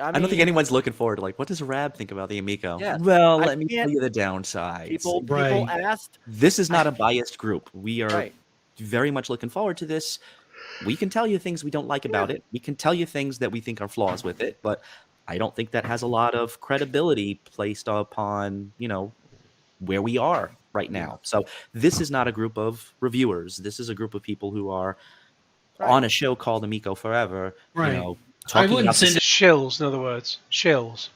I don't think anyone's looking forward to like, what does Rab think about the Amico? Yes, Well, I let me tell can't. you the downsides. People Right. asked. This is not a biased group. We are Right. very much looking forward to this. We can tell you things we don't like about it. We can tell you things that we think are flaws with it, but I don't think that has a lot of credibility placed upon, where we are right now. So this is not a group of reviewers. This is a group of people who are on a show called Amico Forever, Right. I talking wouldn't about the send it. Shills, in other words. Shills.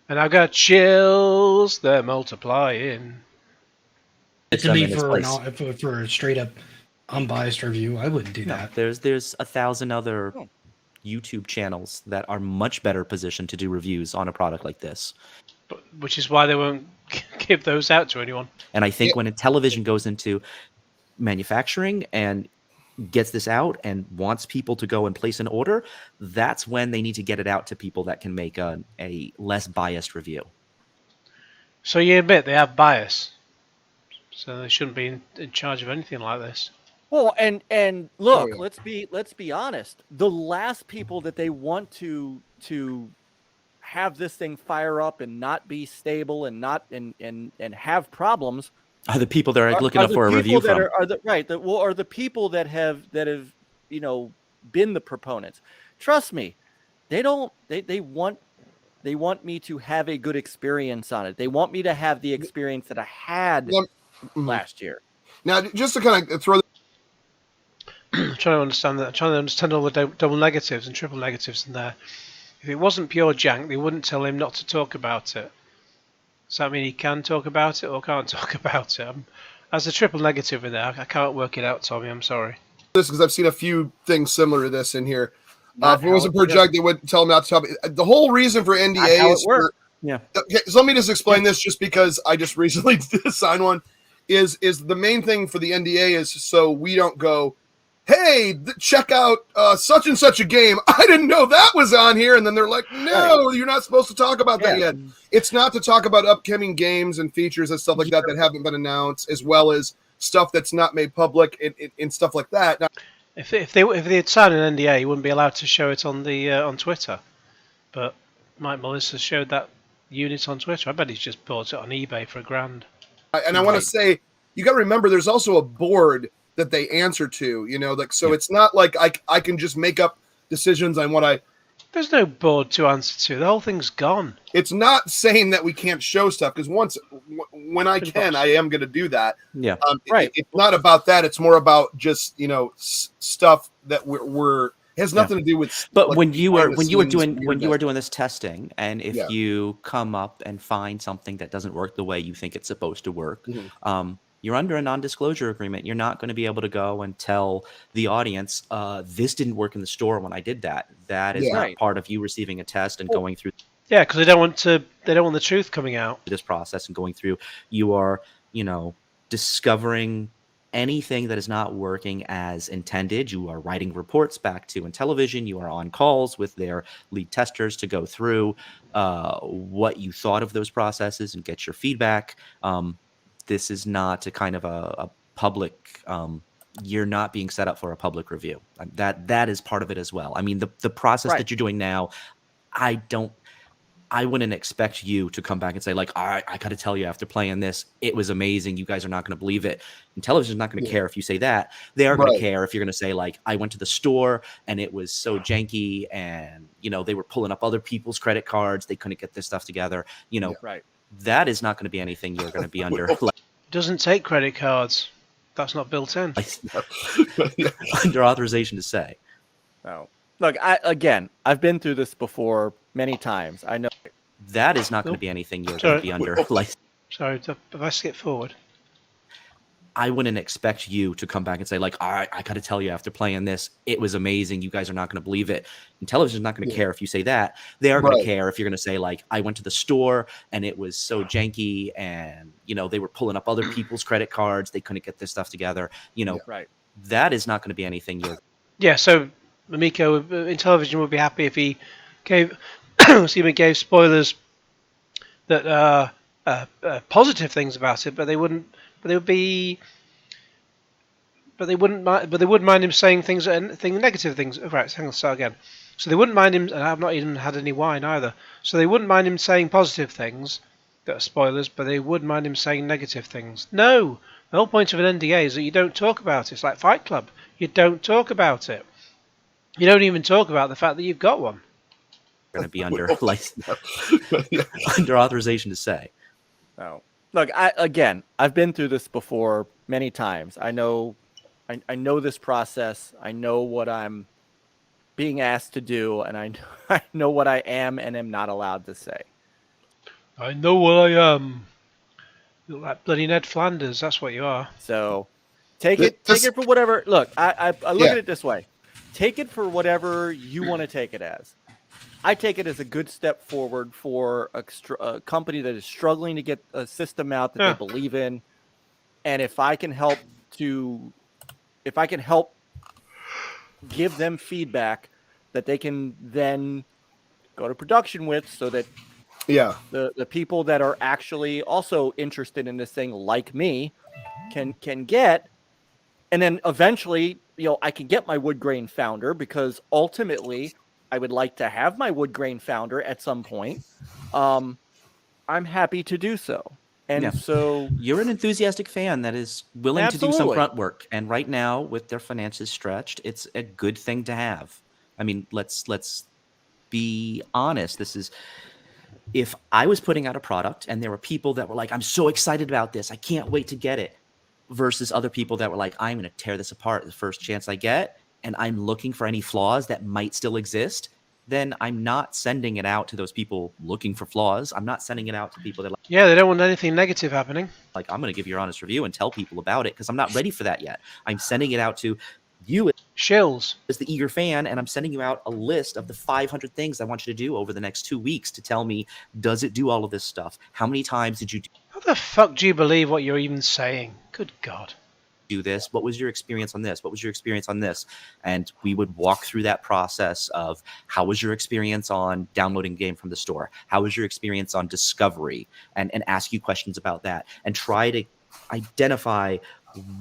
And I've got chills, they're multiplying. To me its for place. for a straight up unbiased review. I wouldn't do No, that. there's 1,000 other YouTube channels that are much better positioned to do reviews on a product like this. Which is why they won't give those out to anyone. And I think when Intellivision goes into manufacturing and gets this out and wants people to go and place an order, that's when they need to get it out to people that can make a less biased review. So you admit they have bias. So they shouldn't be in charge of anything like this. Well, and look, let's be honest. The last people that they want to have this thing fire up and not be stable and not and have problems are the people that are looking up for a review from. Are the people that have been the proponents. Trust me, they want me to have a good experience on it. They want me to have the experience that I had last year. Now, just to kind of throw. I'm trying to understand that. I'm trying to understand all the double negatives and triple negatives in there. If it wasn't pure jank, they wouldn't tell him not to talk about it. Does that mean he can talk about it or can't talk about it? As a triple negative in there, I can't work it out, Tommy. I'm sorry. This because I've seen a few things similar to this in here. If it wasn't per junk, they wouldn't tell him not to talk. The whole reason for NDA is Okay, so let me just explain this, just because I just recently signed one. Is the main thing for the NDA is so we don't go, hey, check out such and such a game. I didn't know that was on here. And then they're like, no, you're not supposed to talk about that yet. It's not to talk about upcoming games and features and stuff like that haven't been announced, as well as stuff that's not made public and stuff like that. Now, if they had signed an NDA, you wouldn't be allowed to show it on the on Twitter. But Mike Mullis has showed that unit on Twitter. I bet he's just bought it on eBay for $1,000. And I want to say, you got to remember, there's also a board that they answer to, it's not like I can just make up decisions on what I. There's no board to answer to. The whole thing's gone. It's not saying that we can't show stuff, because when I can, I am going to do that. Yeah, It's not about that. It's more about just stuff that we're has nothing to do with. But like, when you are doing this testing, and if you come up and find something that doesn't work the way you think it's supposed to work, you're under a non-disclosure agreement. You're not going to be able to go and tell the audience, this didn't work in the store when I did that. That is not part of you receiving a test and going through. Yeah, because they don't want the truth coming out. This process and going through, you are, discovering anything that is not working as intended. You are writing reports back to Intellivision. You are on calls with their lead testers to go through what you thought of those processes and get your feedback. This is not a kind of a public. You're not being set up for a public review. That is part of it as well. I mean, the process that you're doing now, I wouldn't expect you to come back and say, like, all right, I got to tell you, after playing this, it was amazing. You guys are not going to believe it. And television's not going to care if you say that. They are going to care if you're going to say, like, I went to the store and it was so janky, and they were pulling up other people's credit cards. They couldn't get this stuff together. That is not going to be anything you're going to be under. Doesn't take credit cards. That's not built in. Under authorization to say. No. Look, I've been through this before many times. I know that is not going to be anything you're going to be under. Sorry, if I skip forward. I wouldn't expect you to come back and say, like, all right, I got to tell you, after playing this, it was amazing. You guys are not going to believe it. And television's not going to care if you say that. They are going to care if you're going to say, like, I went to the store and it was so janky, and, they were pulling up other people's credit cards. They couldn't get this stuff together. That is not going to be anything you're. Yeah, so Amico, Intellivision would be happy if he gave spoilers that positive things about it, but they would be But they wouldn't mind. But they would mind him saying negative things. Right, hang on, start again. So they wouldn't mind him, and I've not even had any wine either. So they wouldn't mind him saying positive things that are spoilers, but they would mind him saying negative things. No, the whole point of an NDA is that you don't talk about it. It's like Fight Club. You don't talk about it. You don't even talk about the fact that you've got one. Going to be under under authorization to say. No. Look, I've been through this before many times. I know this process. I know what I'm being asked to do, and I know what I am and am not allowed to say. I know what I am. You're like bloody Ned Flanders. That's what you are. So take it for whatever. Look, I look at it this way. Take it for whatever you want to take it as. I take it as a good step forward for a company that is struggling to get a system out that they believe in, and if I can help give them feedback that they can then go to production with, so that the people that are actually also interested in this thing, like me, can get, and then eventually, I can get my wood grain founder, because ultimately I would like to have my wood grain founder at some point. I'm happy to do so. And so you're an enthusiastic fan that is willing to do some grunt work. And right now, with their finances stretched, it's a good thing to have. I mean, let's be honest. This is, if I was putting out a product and there were people that were like, I'm so excited about this, I can't wait to get it, versus other people that were like, I'm going to tear this apart the first chance I get, and I'm looking for any flaws that might still exist, then I'm not sending it out to those people looking for flaws. I'm not sending it out to people that they don't want anything negative happening. Like, I'm going to give your honest review and tell people about it, because I'm not ready for that yet. I'm sending it out to you shills as the eager fan, and I'm sending you out a list of the 500 things I want you to do over the next 2 weeks to tell me, does it do all of this stuff? How many times did you How the fuck do you believe what you're even saying? Good God. do this? What was your experience on this? What was your experience on this? And we would walk through that process of, how was your experience on downloading a game from the store? How was your experience on discovery? And ask you questions about that, and try to identify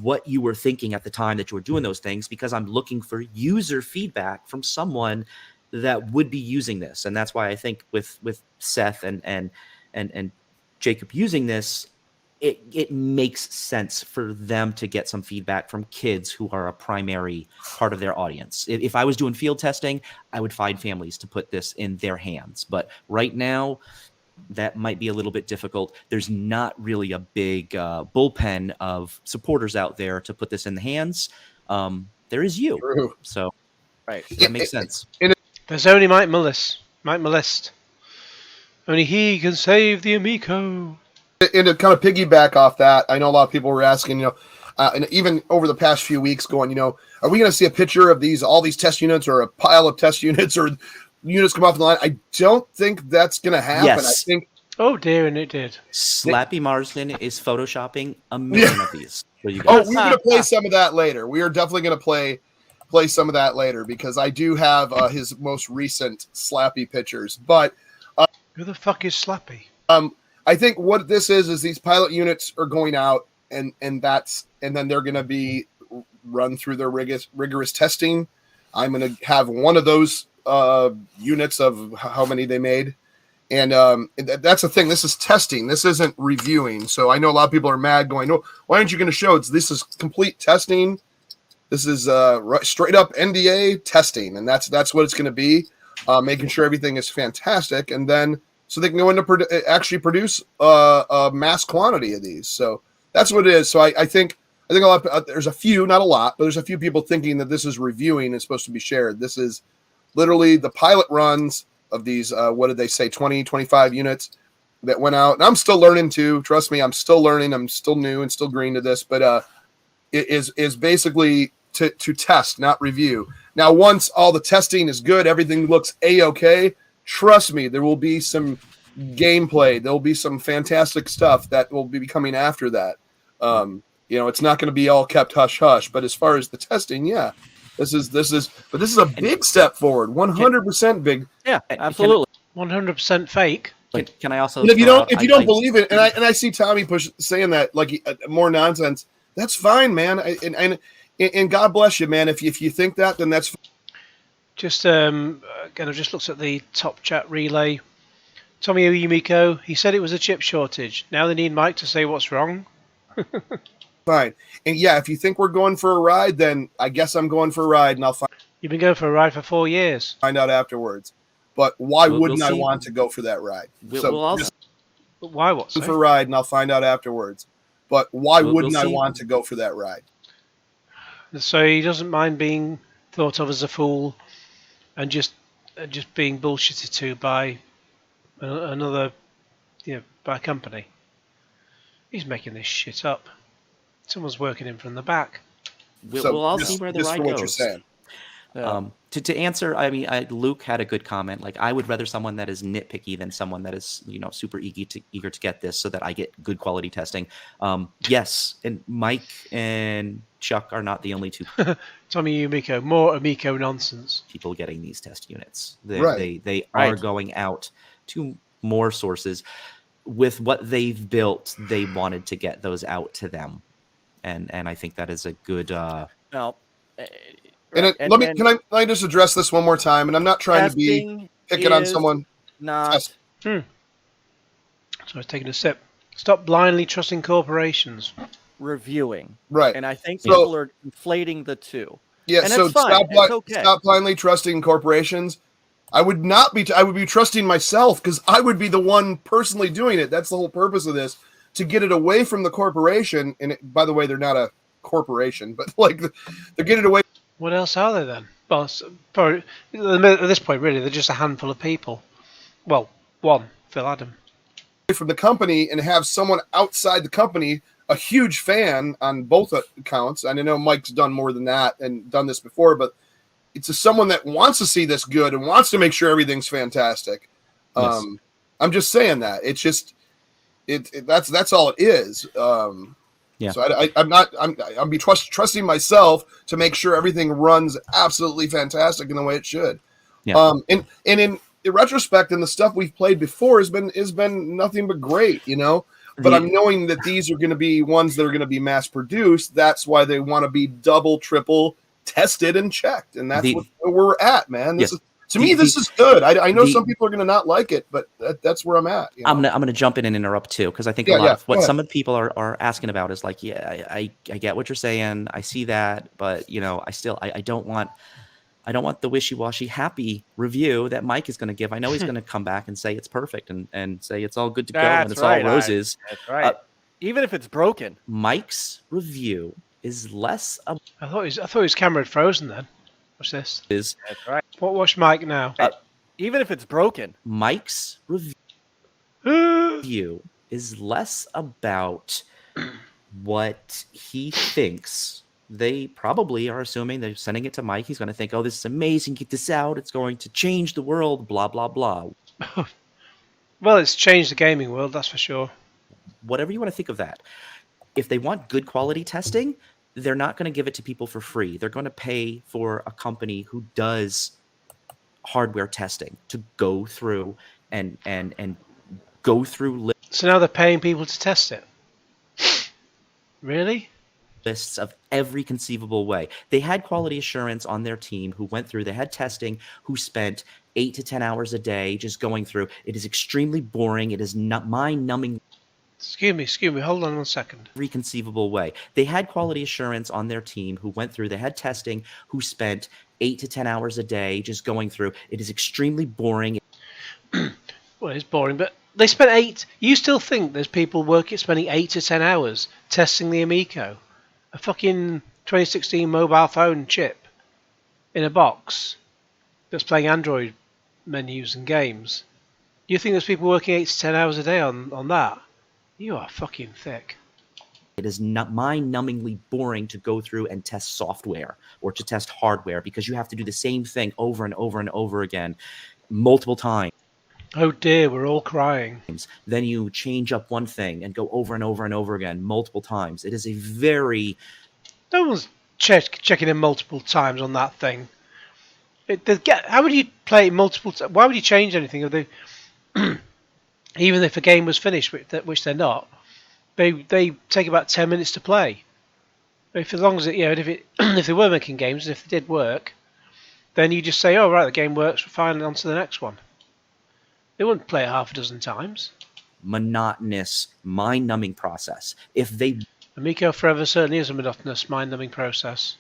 what you were thinking at the time that you were doing those things, because I'm looking for user feedback from someone that would be using this. And that's why I think with Seth and Jacob using this, it makes sense for them to get some feedback from kids who are a primary part of their audience. If I was doing field testing, I would find families to put this in their hands. But right now, that might be a little bit difficult. There's not really a big bullpen of supporters out there to put this in the hands. There is you. True. So that makes sense. There's only Mike Mullis. Mike Mullis. Only he can save the Amico. And to kind of piggyback off that, I know a lot of people were asking, and even over the past few weeks going, are we going to see a picture of all these test units, or a pile of test units, or units come off the line? I don't think that's going to happen. Yes. I think. Oh dear, and it did. Slappy Marsden is photoshopping a million of these. For you Oh, guys. we're going to play some of that later. We are definitely going to play some of that later, because I do have his most recent Slappy pictures. But who the fuck is Slappy? I think what this is these pilot units are going out, and then they're going to be run through their rigorous testing. I'm going to have one of those units of how many they made. And that's the thing. This is testing. This isn't reviewing. So I know a lot of people are mad going, no, why aren't you going to show this is complete testing? This is straight up NDA testing. And that's what it's going to be, making sure everything is fantastic. And then so they can go into actually produce a mass quantity of these. So that's what it is. So I think a lot of, there's a few, not a lot, but there's a few people thinking that this is reviewing and supposed to be shared. This is literally the pilot runs of these, what did they say, 20, 25 units that went out. And I'm still learning too. Trust me, I'm still learning. I'm still new and still green to this. But it is basically to test, not review. Now, once all the testing is good, everything looks A-okay, trust me, there will be some gameplay. There will be some fantastic stuff that will be coming after that. It's not going to be all kept hush-hush. But as far as the testing, yeah. This is a big step forward. 100% big. Yeah, absolutely. 100% fake. Can I also? And if you don't believe it, and I see Tommy saying that like more nonsense. That's fine, man. And And God bless you, man. If you think that, then that's just again. I've just looked at the top chat relay. Tommy Amico, he said it was a chip shortage. Now they need Mike to say what's wrong. fine. And yeah, if you think we're going for a ride, then I guess I'm going for a ride, and I'll You've been going for a ride for 4 years. find out afterwards. But why wouldn't we'll I see. want to go for that ride? We'll also, But why what? For a ride, and I'll find out afterwards. But why wouldn't I see. want to go for that ride? So he doesn't mind being thought of as a fool, and just being bullshitted to by another, by a company. He's making this shit up. Someone's working him from the back. We'll all see where the ride for what goes. you're saying. Yeah. To answer, I mean, Luke had a good comment. Like, I would rather someone that is nitpicky than someone that is, super eager to get this so that I get good quality testing. Yes, and Mike and Chuck are not the only two Tommy Amico, more Amico nonsense. people getting these test units. Right. They are Right. going out to more sources. With what they've built, they wanted to get those out to them, and I think that is a good. Now, Can I just address this one more time? And I'm not trying to be picking on someone. Not So I was taking a sip. Stop blindly trusting corporations. reviewing, Right. and I think So- people are inflating the two. Yeah, And so it's fine. It's okay. stop blindly trusting corporations. I would not be. I would be trusting myself, because I would be the one personally doing it. That's the whole purpose of this, to get it away from the corporation. And by the way, they're not a corporation, but they're getting it away What else are they then? Well, probably, at this point, really, they're just a handful of people. Well, one, Phil Adam. from the company and have someone outside the company, a huge fan on both accounts. And I know Mike's done more than that and done this before, but it's someone that wants to see this good and wants to make sure everything's fantastic. Yes. I'm just saying that it's just that's all it is. Yeah. So I'm be trusting myself to make sure everything runs absolutely fantastic in the way it should. Yeah. And in retrospect, and the stuff we've played before has been nothing but great, But I'm knowing that these are going to be ones that are going to be mass produced. That's why they want to be double, triple tested and checked, and that's where we're at, man. This is good. I know some people are going to not like it, but that's where I'm at. I'm gonna jump in and interrupt too, because I think a lot of what some of the people are asking about is like, I get what you're saying, I see that, but I don't want the wishy-washy happy review that Mike is going to give. I know he's going to come back and say it's perfect and say it's all good to go and it's all roses. That's right. Even if it's broken. Mike's review is less. I thought his camera had frozen then. Watch this. That's right. Watch Mike now. Even if it's broken. Mike's review is less about what he thinks. They probably are assuming they're sending it to Mike. He's going to think, oh, this is amazing. Get this out. It's going to change the world, blah, blah, blah. Well, it's changed the gaming world, that's for sure. Whatever you want to think of that. If they want good quality testing, they're not going to give it to people for free. They're going to pay for a company who does hardware testing to go through and go through So now they're paying people to test it? Really? lists of every conceivable way. They had quality assurance on their team who went through, they had testing, who spent 8 to 10 hours a day just going through. It is extremely boring. It is not mind-numbing. Excuse me, hold on 1 second. Every conceivable way. They had quality assurance on their team who went through, they had testing, who spent 8 to 10 hours a day just going through. It is extremely boring. Well, it's boring, but they spent 8. You still think there's people spending 8 to 10 hours testing the Amico? A fucking 2016 mobile phone chip in a box that's playing Android menus and games. Do you think there's people working 8 to 10 hours a day on that? You are fucking thick. It is not mind-numbingly boring to go through and test software or to test hardware because you have to do the same thing over and over and over again, multiple times. Oh dear, we're all crying. Then you change up one thing and go over and over and over again multiple times. It is a very... No one's checking in multiple times on that thing. How would you play it multiple times? Why would you change anything? Even if a game was finished, which they're not, they take about 10 minutes to play. If as long as if they were making games and if they did work, then you just say, oh right, the game works, fine, on to the next one. They wouldn't play it half a dozen times. Monotonous, mind-numbing process. If they Amico Forever certainly is a monotonous, mind-numbing process.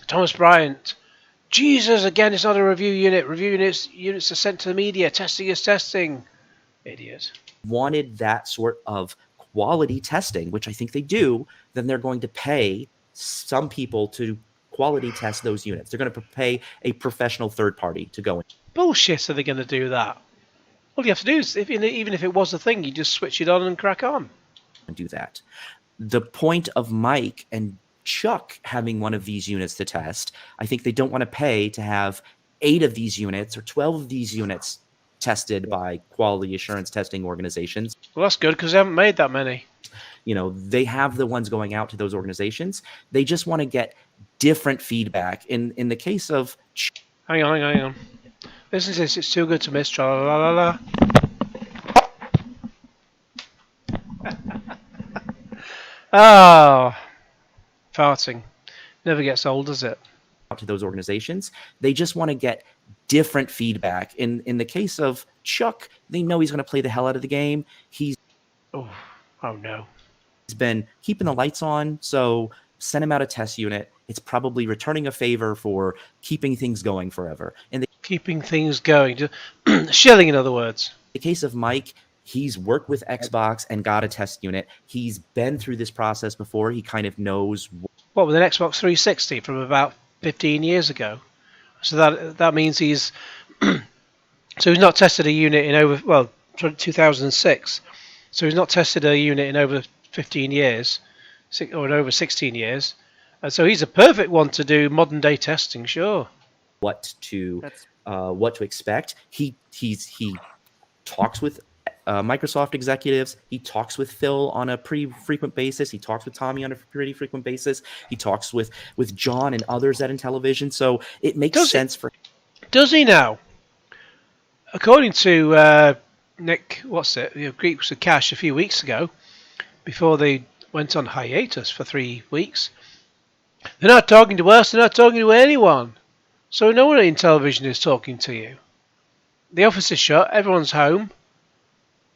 Thomas Bryant. Jesus, again, it's not a review unit. Review units are sent to the media. Testing is testing. Idiot. wanted that sort of quality testing, which I think they do, then they're going to pay some people to quality test those units. They're going to pay a professional third party to go in. Bullshit are they going to do that? All you have to do is, even if it was a thing, you just switch it on and crack on. And do that. The point of Mike and Chuck having one of these units to test, I think they don't want to pay to have 8 of these units or 12 of these units tested by quality assurance testing organizations. Well, that's good because they haven't made that many. You know, they have the ones going out to those organizations. They just want to get different feedback. In the case of... Hang on. Listen to this. It's too good to miss. Tra-la-la-la-la. Oh, farting. Never gets old, does it? To those organizations, they just want to get different feedback. In the case of Chuck, they know he's going to play the hell out of the game. Oh no. He's been keeping the lights on, so send him out a test unit. It's probably returning a favor for keeping things going forever. Keeping things going. Shilling, in other words. In the case of Mike, he's worked with Xbox and got a test unit. He's been through this process before. He kind of knows. What, with an Xbox 360 from about 15 years ago? So that means he's... So he's not tested a unit in over... Well, 2006. So he's not tested a unit in over 15 years. Or in over 16 years. And so he's a perfect one to do modern day testing, sure. What to expect. He talks with Microsoft executives. He talks with Phil on a pretty frequent basis. He talks with Tommy on a pretty frequent basis. He talks with John and others at Intellivision. So it makes sense for him. Does he now? According to Nick, Greeks with Cash a few weeks ago, before they went on hiatus for 3 weeks, they're not talking to us. They're not talking to anyone. So no one at Intellivision is talking to you. The office is shut. Everyone's home.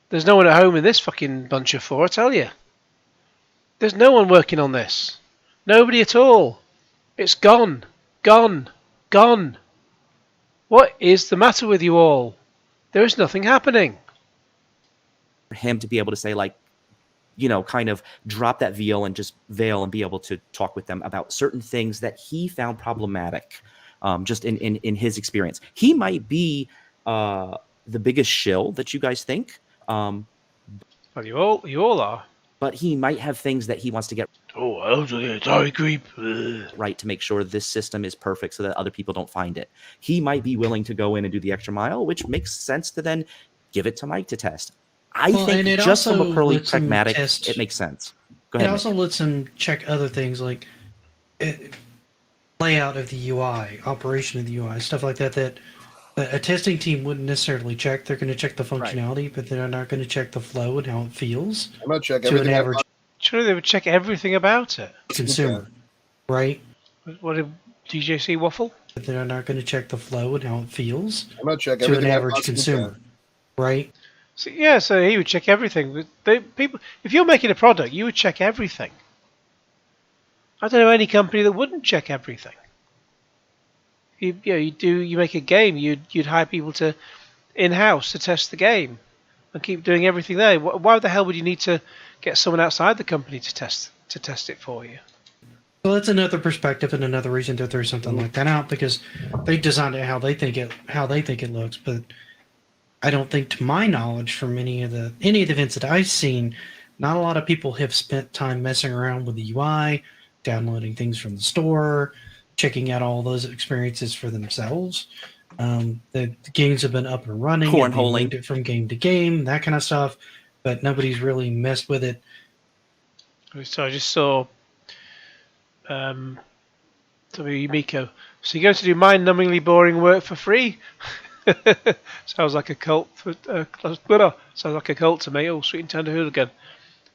There's no one at home in this fucking bunch of 4, I tell you. There's no one working on this. Nobody at all. It's gone. Gone. Gone. What is the matter with you all? There is nothing happening. For him to be able to say, like, you know, kind of drop that veil and be able to talk with them about certain things that he found problematic, just in his experience. He might be the biggest shill that you guys think. Well, you all are. But he might have things that he wants to get right to make sure this system is perfect so that other people don't find it. He might be willing to go in and do the extra mile, which makes sense to then give it to Mike to test. I think just from a purely pragmatic, it makes sense. Go ahead. It also lets him check other things like layout of the UI, operation of the UI, stuff like that a testing team wouldn't necessarily check. They're going to check the functionality, but they're not going to check the flow and how it feels. I'm going to check to an average Surely they would check everything about it. consumer, right? What did DJC waffle? But they're not going to check the flow and how it feels I'm going to check to everything an I average possibly consumer, can. right? So he would check everything. People, if you're making a product, you would check everything. I don't know any company that wouldn't check everything. You make a game, you'd hire people to in-house to test the game and keep doing everything there. Why the hell would you need to get someone outside the company to test it for you? Well, that's another perspective and another reason to throw something like that out, because they designed it how they think it looks. But I don't think, to my knowledge, from any of the events that I've seen, not a lot of people have spent time messing around with the UI, downloading things from the store, checking out all those experiences for themselves. The games have been up and running, cornholing it from game to game, that kind of stuff, but nobody's really messed with it. So I just saw Amico. So you're going to do mind-numbingly boring work for free? Sounds like a cult. Sounds like a cult to me. Oh, sweet and tender hooligan.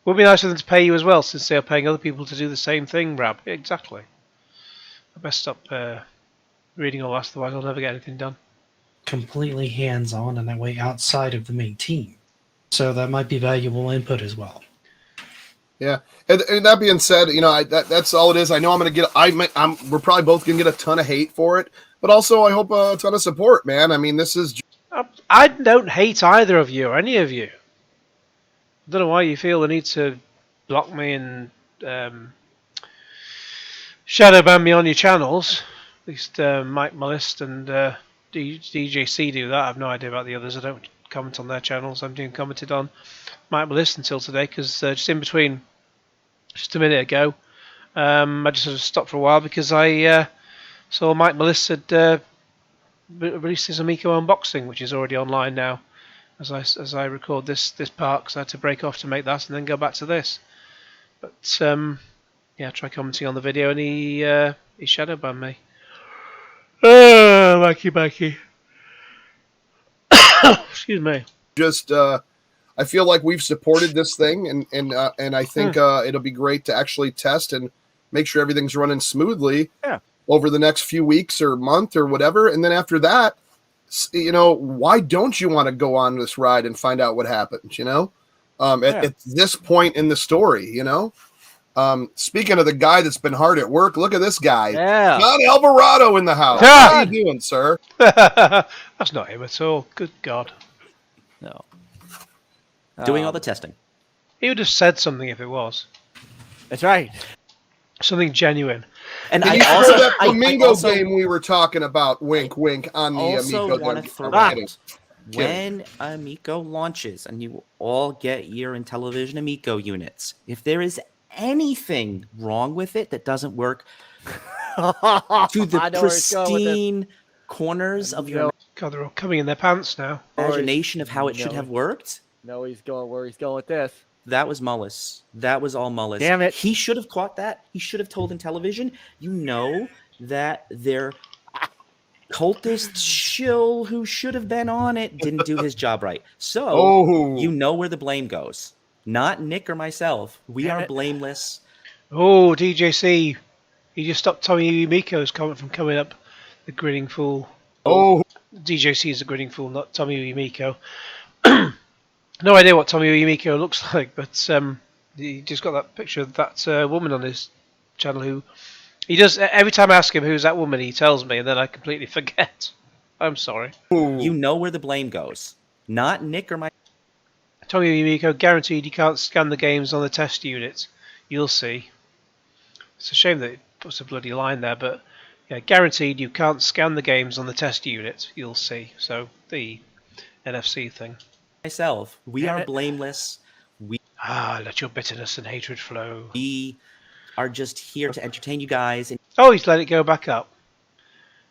Would be nice for them to pay you as well, since they are paying other people to do the same thing, Rab. Exactly. I best stop reading all that, otherwise I'll never get anything done. Completely hands-on in that way outside of the main team. So that might be valuable input as well. Yeah, and that being said, that's all it is. I know I'm going to get. We're probably both going to get a ton of hate for it, but also I hope a ton of support, man. I mean, this is. I don't hate either of you or any of you. I don't know why you feel the need to block me and shadow ban me on your channels. At least Mike Mullis and DJC do that. I have no idea about the others. I don't comment on their channels. I'm doing commented on Mike Mullis until today because just in between, just a minute ago, I just sort of stopped for a while because I saw Mike Mullis had released his Amico unboxing, which is already online now. As I record this part, because I had to break off to make that and then go back to this. But yeah, try commenting on the video and he shadow banned me. Oh, Mikey. Excuse me. Just I feel like we've supported this thing, and I think it'll be great to actually test and make sure everything's running smoothly over the next few weeks or month or whatever. And then after that, why don't you want to go on this ride and find out what happens? At this point in the story, speaking of the guy that's been hard at work, look at this guy. Yeah. John Alvarado in the house. Yeah. How you doing, sir? That's not him at all. Good God. No. Doing all the testing. He would have said something if it was. That's right. Something genuine. And Can I you also, throw that I Flamingo also, game we were talking about, wink, wink, on the also Amico. want to throw I'm out, when Amico launches and you all get your Intellivision Amico units, if there is anything wrong with it that doesn't work to the pristine corners of your God, they're all coming in their pants now. imagination of how it should have worked. No, he's going where he's going with this. That was Mullis. That was all Mullis. Damn it. He should have caught that. He should have told Intellivision, that their cultist shill who should have been on it didn't do his job right. So you know where the blame goes. Not Nick or myself. We are blameless. Oh, DJC. He just stopped Tommy Umiko's comment from coming up. The grinning fool. Oh. DJC is a grinning fool, not Tommy Umiko. No idea what Tommy Umiko looks like, but he just got that picture of that woman on his channel who he does every time I ask him who's that woman, he tells me, and then I completely forget. I'm sorry. You know where the blame goes. Not Nick or my. Tommy Umiko guaranteed you can't scan the games on the test unit. You'll see. It's a shame that it puts a bloody line there, but yeah, guaranteed you can't scan the games on the test unit. You'll see. So the NFC thing. Myself, we are blameless. Let your bitterness and hatred flow. We are just here to entertain you guys and Oh, he's let it go back up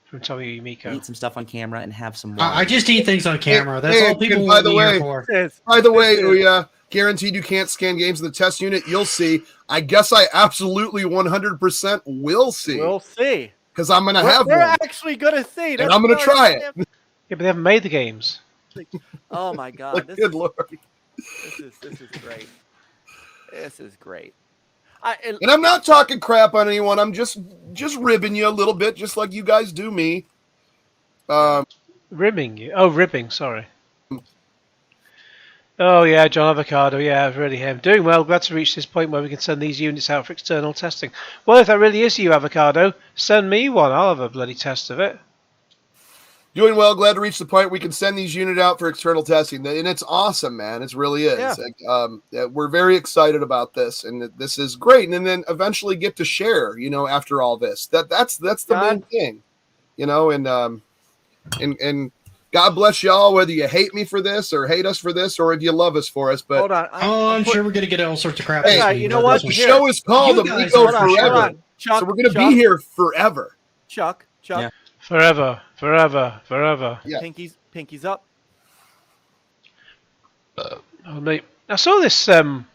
from Tommy Umiko. eat some stuff on camera and have some wine. I just eat things on camera. That's all people by want the me way, here for. By the way, Ouya, guaranteed you can't scan games in the test unit. You'll see. I guess I absolutely 100% will see. We'll see. Because I'm going to have We're one. actually going to see. And I'm going to try it. Yeah, but they haven't made the games. Oh my God! Good Lord! This is great. This is great. And I'm not talking crap on anyone. I'm just ribbing you a little bit, just like you guys do me. Ribbing you? Oh, ribbing. Sorry. Oh yeah, John Avocado. Yeah, really him. Doing well. Glad to reach this point where we can send these units out for external testing. Well, if that really is you, Avocado, send me one. I'll have a bloody test of it. Doing well. Glad to reach the point we can send these units out for external testing, and it's awesome, man. It really is. Yeah. We're very excited about this, and this is great. And then eventually get to share. After all this, that's the main thing. And God bless y'all, whether you hate me for this or hate us for this, or if you love us for us. But hold on, I'm sure we're gonna get all sorts of crap. Hey, you know what? The show is called Amico Forever, Chuck, so we're gonna be here forever. Chuck. Yeah. Forever. Yeah. Pinkies up. Mate, I saw this thing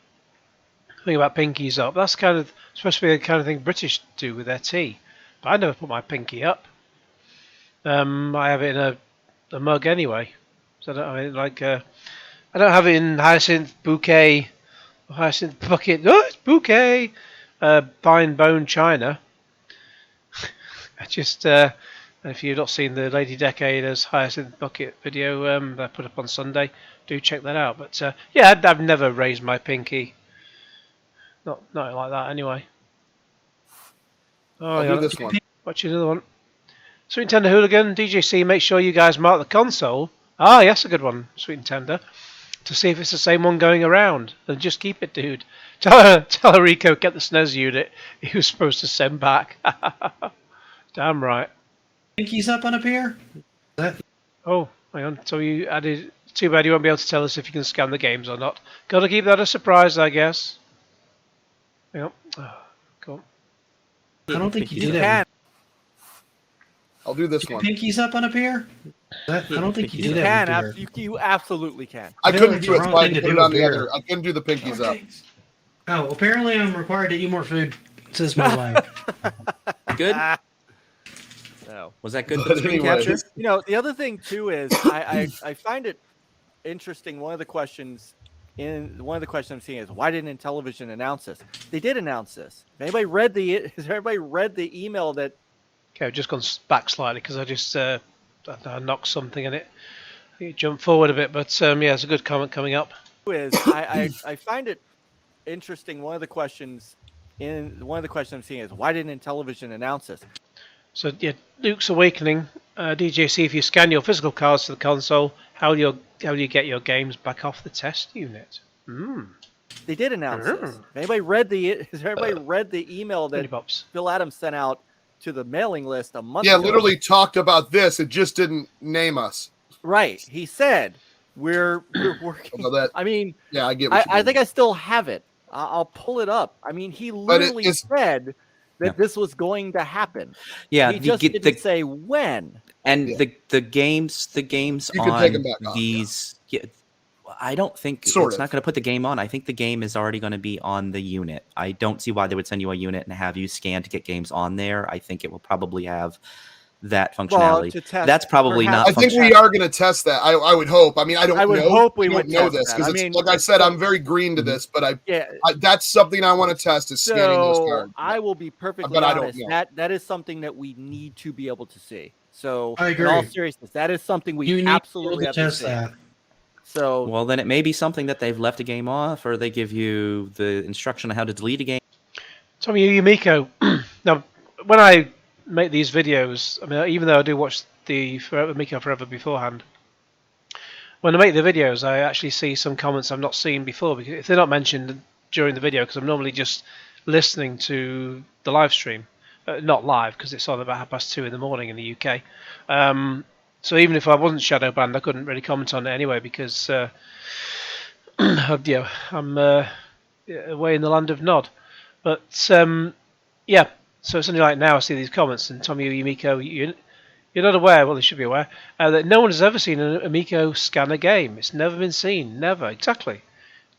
about pinkies up. That's supposed to be the kind of thing British do with their tea. But I never put my pinky up. I have it in a mug anyway. So I don't have it in hyacinth, bouquet, Hyacinth bucket. Oh, it's bouquet. Fine bone china. I just if you've not seen the Lady Decaders Hyacinth bucket video I put up on Sunday, do check that out. But yeah, I've never raised my pinky. Not like that anyway. Oh, I'll do this one. Watch another one. Sweet Nintendo Hooligan, DJC, make sure you guys mark the console. Ah, yes, a good one, Sweet Nintendo. To see if it's the same one going around. And just keep it, dude. Tell Rico, get the SNES unit he was supposed to send back. Damn right. Pinky's up on up here? Oh, hang on. So you added... Too bad you won't be able to tell us if you can scan the games or not. Got to keep that a surprise, I guess. Hang on. Oh, cool. I don't think you do that. I'll do this one. Pinky's up on up here? I don't think you do that. You absolutely can. I couldn't do it, so I put it on the other. I couldn't do the pinkies up. Oh, apparently I'm required to eat more food, says my wife. Good? No. Was that good for the screen capture? You know, the other thing, too, is I find it interesting. One of the questions I'm seeing is, why didn't Intellivision announce this? They did announce this. Has everybody read the email that... Okay, I've just gone back slightly because I just I knocked something in it. I think it jumped forward a bit, but yeah, it's a good comment coming up. I find it interesting. One of the questions I'm seeing is, why didn't Intellivision announce this? So yeah, Luke's Awakening, DJC. If you scan your physical cards to the console, how do you get your games back off the test unit? They did announce this. Has everybody read the email that Phil Adams sent out to the mailing list a month ago? Yeah, literally talked about this. It just didn't name us. Right. He said we're working. I mean, yeah, I get. I think I still have it. I'll pull it up. I mean, he literally said that this was going to happen. Yeah, he just didn't say when. And the games on these. I don't think it's not going to put the game on. I think the game is already going to be on the unit. I don't see why they would send you a unit and have you scan to get games on there. I think it will probably have that functionality. That's probably not. I think we are going to test that. I would hope. I mean, I would hope we would know this because like I said, I'm very green to this, but that's something I want to test is scanning those cards. I will be perfectly honest. That is something that we need to be able to see. So I agree. In all seriousness, that is something we absolutely have to see. So well, then it may be something that they've left a game off, or they give you the instruction on how to delete a game. Tommy Amico, now when I make these videos, I mean, even though I do watch the Amico Forever beforehand, when I make the videos, I actually see some comments I've not seen before because if they're not mentioned during the video, because I'm normally just listening to the live stream, not live because it's on about 2:30 in the morning in the UK. So even if I wasn't shadow banned, I couldn't really comment on it anyway because I'm away in the land of Nod. But yeah, so it's only like now I see these comments, and Tommy Amico, you're not aware, well, you should be aware, that no one has ever seen an Amico scan a game. It's never been seen, never, exactly.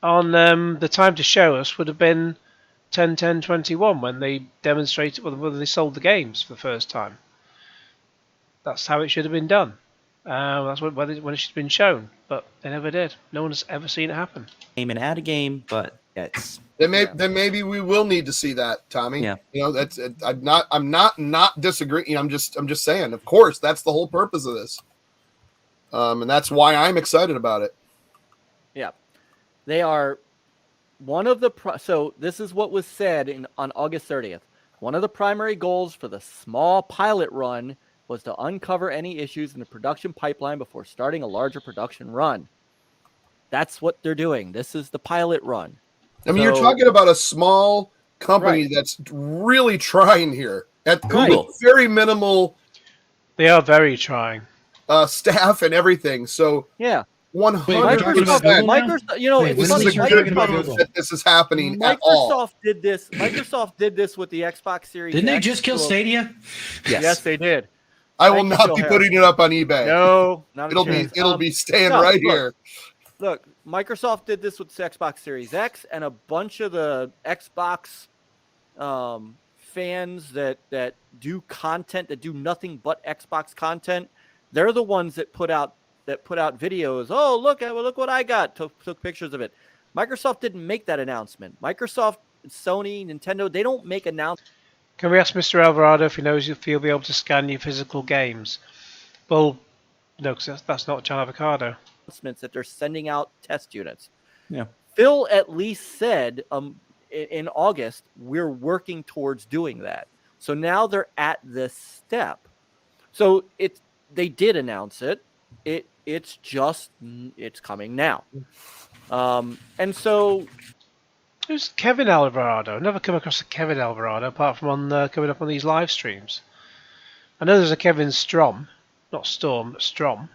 On the time to show us would have been 10/10/21 when they demonstrated, whether they sold the games for the first time. That's how it should have been done. That's when it should have been shown, but they never did. No one has ever seen it happen. Game and add a game, but it's then maybe we will need to see that, Tommy. Yeah, you know that's I'm not disagreeing. I'm just saying. Of course, that's the whole purpose of this, and that's why I'm excited about it. Yeah, they are one of the. So this is what was said on August 30th. One of the primary goals for the small pilot run was to uncover any issues in the production pipeline before starting a larger production run. That's what they're doing. This is the pilot run. I mean, you're talking about a small company that's really trying here at Google. Very minimal. They are very trying. Staff and everything. So yeah, 100%. Microsoft, you know, this is a good move that this is happening at all. Microsoft did this with the Xbox Series. Didn't they just kill Stadia? Yes, they did. I will not be putting it up on eBay. No, not it'll be staying right here. Look, Microsoft did this with the Xbox Series X, and a bunch of the Xbox fans that do content that do nothing but Xbox content. They're the ones that put out videos. Oh, look what I got. Took pictures of it. Microsoft didn't make that announcement. Microsoft, Sony, Nintendo, they don't make announcements. Can we ask Mr. Alvarado if he knows if he'll be able to scan your physical games? Well, no, because that's not John Avocado. That they're sending out test units. Yeah. Phil at least said in August, we're working towards doing that. So now they're at this step. So they did announce it. It's coming now. And so who's Kevin Alvarado? I've never come across a Kevin Alvarado apart from coming up on these live streams. I know there's a Kevin Strom, not Storm, but Strom.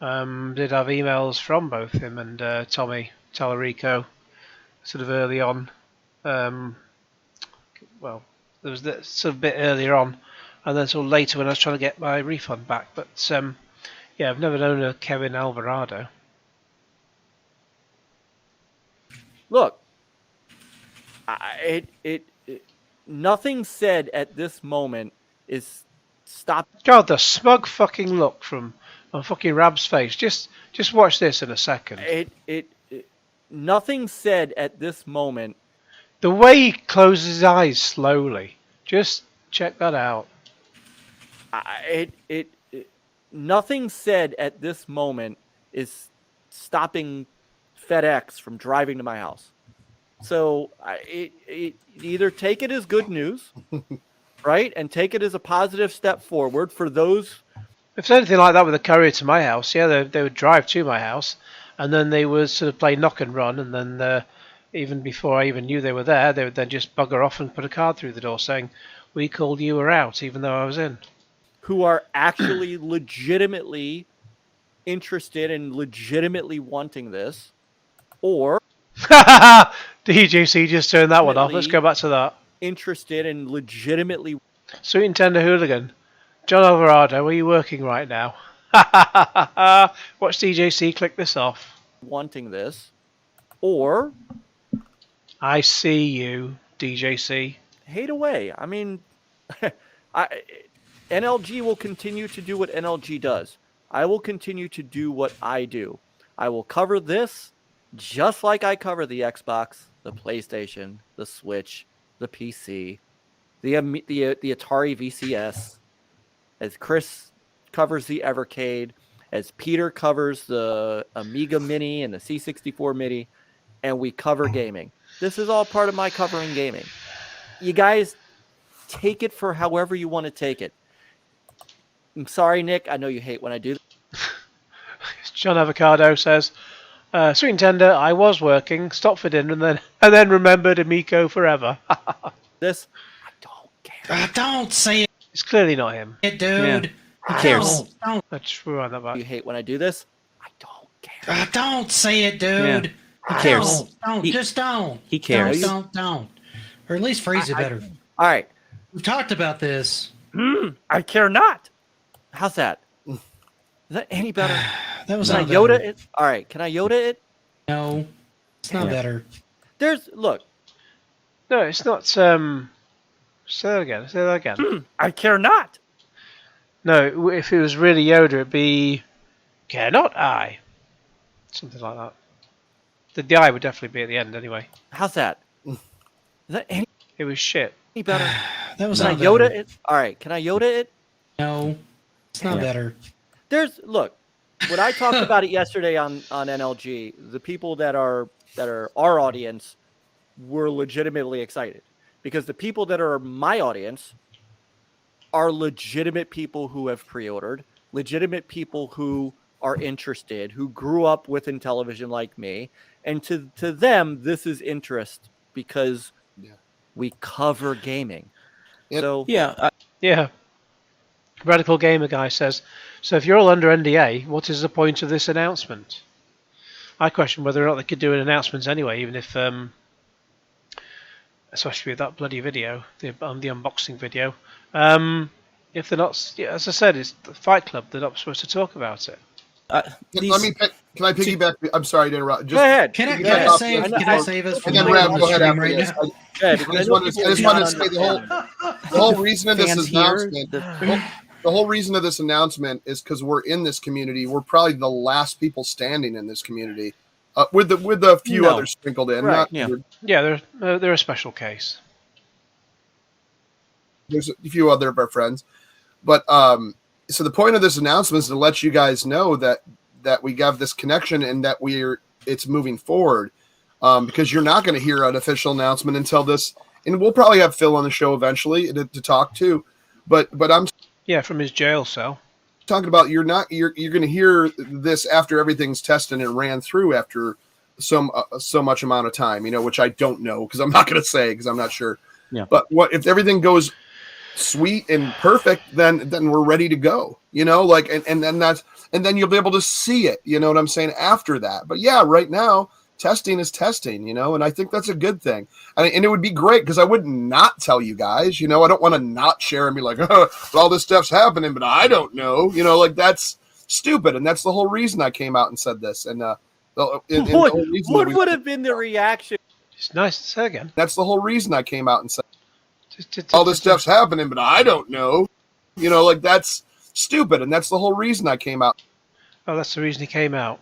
Did have emails from both him and Tommy Tallarico sort of early on. Well, there was that sort of bit earlier on, and then sort of later when I was trying to get my refund back. But yeah, I've never known a Kevin Alvarado. Look, nothing said at this moment is stop. God, the smug fucking look from on fucking Rab's face. Just watch this in a second. Nothing said at this moment. The way he closes his eyes slowly. Just check that out. Nothing said at this moment is stopping FedEx from driving to my house. So either take it as good news, right, and take it as a positive step forward for those. If it's anything like that with a courier to my house, yeah, they would drive to my house, and then they would sort of play knock and run, and then even before I even knew they were there, they would then just bugger off and put a card through the door saying, "We called you were out," even though I was in. Who are actually legitimately interested and legitimately wanting this, or DJC just turned that one off. Let's go back to that. Interested and legitimately. Sweet Nintendo Hooligan. John Alvarado, are you working right now? Watch DJC click this off. Wanting this, or I see you, DJC. Hate away. I mean, NLG will continue to do what NLG does. I will continue to do what I do. I will cover this just like I cover the Xbox, the PlayStation, the Switch, the PC, the Atari VCS, as Chris covers the Evercade, as Peter covers the Amiga Mini and the C64 Mini, and we cover gaming. This is all part of my covering gaming. You guys take it for however you want to take it. I'm sorry, Nick. I know you hate when I do that. John Avocado says, Sweet Nintendo, I was working, stopped for dinner, and then remembered Amico Forever. This, I don't care. Don't say It's clearly not him. it, dude. Who cares? Don't. Let's rewind that back. You hate when I do this? I don't care. Don't say it, dude. He cares. Don't. Just don't. He cares. Don't. Or at least phrase it better. All right. We've talked about this. I care not. How's that? Is that any better? That was Can I not Yoda better. it? All right. Can I Yoda it? No, it's not better. Look. No, it's not. Say that again. I care not. No, if it was really Yoda, it'd be care not I. Something like that. The I would definitely be at the end anyway. How's that? Is that any It was shit. better? That was Can I not Yoda better. it? All right. Can I Yoda it? No, it's not better. Look, when I talked about it yesterday on NLG, the people that are our audience were legitimately excited, because the people that are my audience are legitimate people who have pre-ordered, legitimate people who are interested, who grew up with Intellivision like me, and to them this is interest because we cover gaming. Yep. So Yeah. Radical Gamer Guy says, so if you're all under NDA, what is the point of this announcement? I question whether or not they could do an announcement anyway, even if, especially with that bloody video, the unboxing video. If they're not, as I said, it's the Fight Club, they're not supposed to talk about it. Can I piggyback? I'm sorry to interrupt. go ahead. Can I save us from And then the Rab, go ahead stream after right this. now? I just wanted to say the whole reason of this Fans here, announcement. The whole reason of this announcement is because we're in this community. We're probably the last people standing in this community. with a few others sprinkled in. Right. Yeah, they're a special case. There's a few other of our friends, but so the point of this announcement is to let you guys know that we have this connection and that it's moving forward, because you're not going to hear an official announcement until this, and we'll probably have Phil on the show eventually to talk to, but I'm from his jail cell. Talking about you're going to hear this after everything's tested and ran through after so much amount of time, which I don't know because I'm not going to say because I'm not sure. Yeah. But what if everything goes sweet and perfect? Then we're ready to go. And then you'll be able to see it. You know what I'm saying after that. But yeah, right now testing is testing. And I think that's a good thing. And it would be great because I would not tell you guys. I don't want to not share and be like, oh, all this stuff's happening, but I don't know. That's stupid, and that's the whole reason I came out and said this. And what would have been the reaction? It's nice to say again. That's the whole reason I came out and said all this stuff's happening, but I don't know. That's stupid, and that's the whole reason I came out. Oh, that's the reason he came out.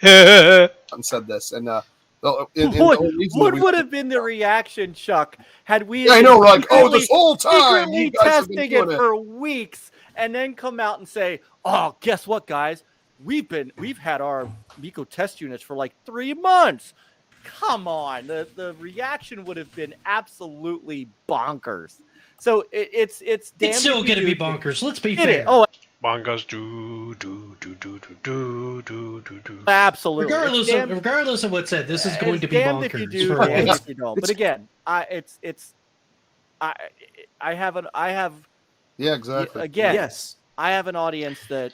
And said this, and what would have been the reaction, Chuck, had we? I know, like, this whole time you guys testing have been it for weeks, and then come out and say, "Oh, guess what, guys? We've had our Amico Test Units for like 3 months." Come on, the reaction would have been absolutely bonkers. So it's still going to be bonkers. Let's be fair. Bonkers do. Absolutely. Regardless of what's said, this is going to be bonkers. If you do, if you don't. But again, I have. Yeah, exactly. Again, yes, I have an audience that.